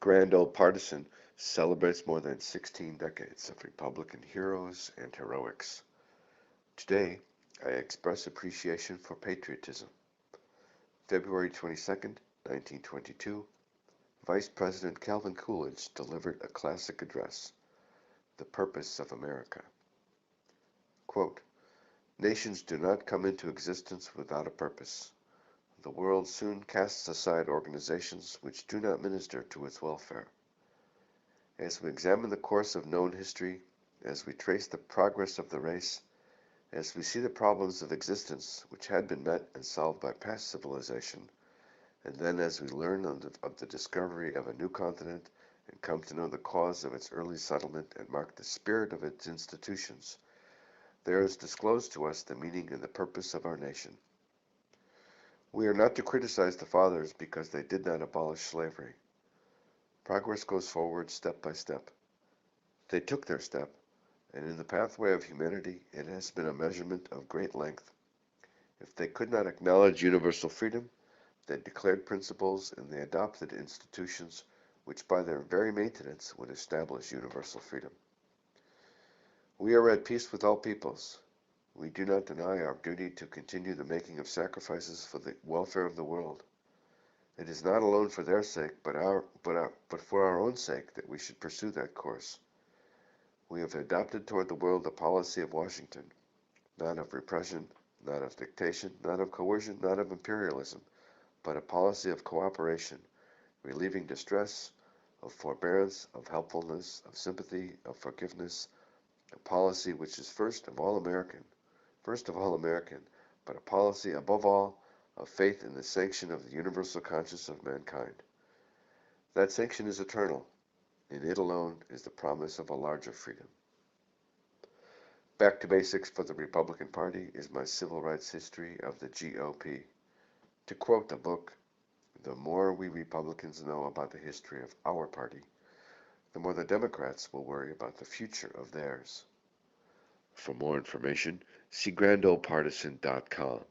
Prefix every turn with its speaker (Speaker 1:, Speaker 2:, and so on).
Speaker 1: Grand Old Partisan celebrates more than 16 decades of Republican heroes and heroics. Today, I express appreciation for patriotism. February 22nd, 1922, Vice President Calvin Coolidge delivered a classic address, The Purpose of America. Quote, Nations do not come into existence without a purpose. The world soon casts aside organizations which do not minister to its welfare. As we examine the course of known history, as we trace the progress of the race, as we see the problems of existence which had been met and solved by past civilization, and then as we learn of the discovery of a new continent and come to know the cause of its early settlement and mark the spirit of its institutions, there is disclosed to us the meaning and the purpose of our nation. We are not to criticize the fathers because they did not abolish slavery. Progress goes forward step by step. They took their step, and in the pathway of humanity it has been a measurement of great length. If they could not acknowledge universal freedom, they declared principles and they adopted institutions which by their very maintenance would establish universal freedom. We are at peace with all peoples. We do not deny our duty to continue the making of sacrifices for the welfare of the world. It is not alone for their sake, but for our own sake that we should pursue that course. We have adopted toward the world the policy of Washington, not of repression, not of dictation, not of coercion, not of imperialism, but a policy of cooperation, relieving distress, of forbearance, of helpfulness, of sympathy, of forgiveness, a policy which is first of all American, but a policy above all of faith in the sanction of the universal conscience of mankind. That sanction is eternal. In it alone is the promise of a larger freedom. Back to Basics for the Republican Party is my civil rights history of the GOP. To quote the book, the more we Republicans know about the history of our party, the more the Democrats will worry about the future of theirs. For more information, see grandoldpartisan.com.